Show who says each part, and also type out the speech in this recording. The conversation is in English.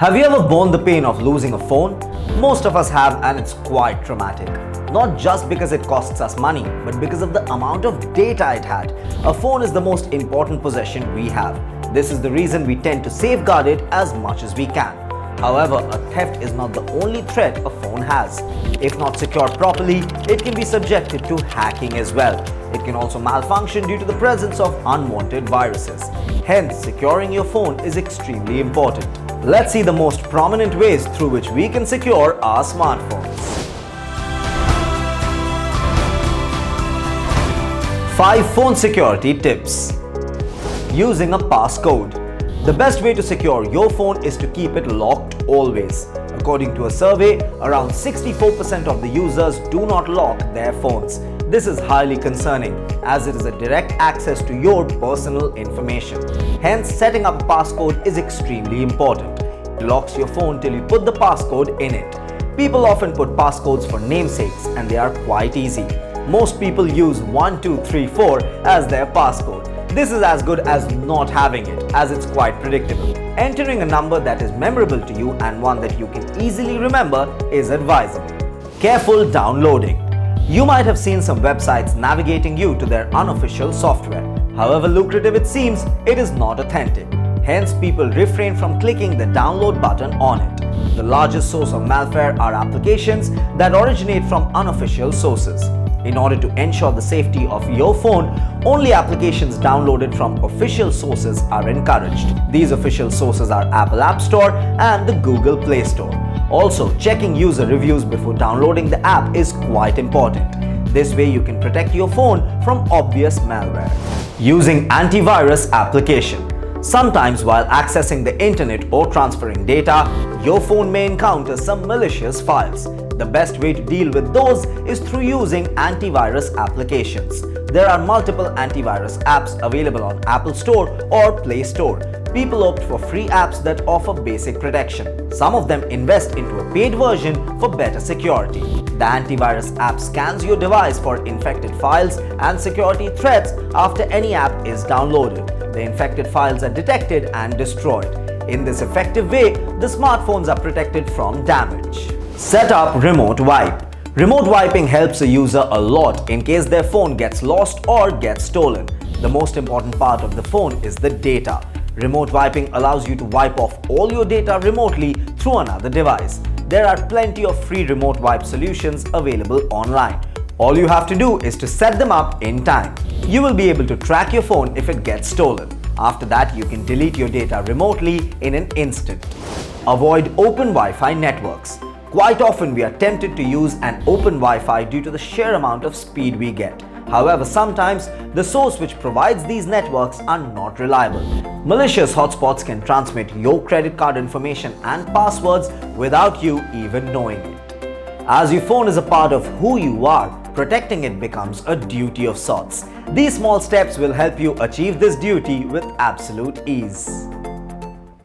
Speaker 1: Have you ever borne the pain of losing a phone? Most of us have, and it's quite traumatic. Not just because it costs us money, but because of the amount of data it had. A phone is the most important possession we have. This is the reason we tend to safeguard it as much as we can. However, a theft is not the only threat a phone has. If not secured properly, it can be subjected to hacking as well. It can also malfunction due to the presence of unwanted viruses. Hence, securing your phone is extremely important. Let's see the most prominent ways through which we can secure our smartphones. 5 phone security tips. Using a passcode. The best way to secure your phone is to keep it locked always. According to a survey, around 64% of the users do not lock their phones. This is highly concerning as it is a direct access to your personal information. Hence, setting up a passcode is extremely important. It locks your phone till you put the passcode in it. People often put passcodes for namesakes and they are quite easy. Most people use 1234 as their passcode. This is as good as not having it, as it's quite predictable. Entering a number that is memorable to you and one that you can easily remember is advisable. Careful downloading. You might have seen some websites navigating you to their unofficial software. However lucrative it seems, it is not authentic. Hence, people refrain from clicking the download button on it. The largest source of malware are applications that originate from unofficial sources. In order to ensure the safety of your phone, only applications downloaded from official sources are encouraged. These official sources are Apple App Store and the Google Play Store. Also, checking user reviews before downloading the app is quite important. This way you can protect your phone from obvious malware. Using antivirus application. Sometimes while accessing the internet or transferring data, your phone may encounter some malicious files. The best way to deal with those is through using antivirus applications. There are multiple antivirus apps available on Apple Store or Play Store. People opt for free apps that offer basic protection. Some of them invest into a paid version for better security. The antivirus app scans your device for infected files and security threats after any app is downloaded. The infected files are detected and destroyed. In this effective way, the smartphones are protected from damage. Set up remote wipe. Remote wiping helps a user a lot in case their phone gets lost or gets stolen. The most important part of the phone is the data. Remote wiping allows you to wipe off all your data remotely through another device. There are plenty of free remote wipe solutions available online. All you have to do is to set them up in time. You will be able to track your phone if it gets stolen. After that, you can delete your data remotely in an instant. Avoid open Wi-Fi networks. Quite often we are tempted to use an open Wi-Fi due to the sheer amount of speed we get. However, sometimes the source which provides these networks are not reliable. Malicious hotspots can transmit your credit card information and passwords without you even knowing it. As your phone is a part of who you are, protecting it becomes a duty of sorts. These small steps will help you achieve this duty with absolute ease.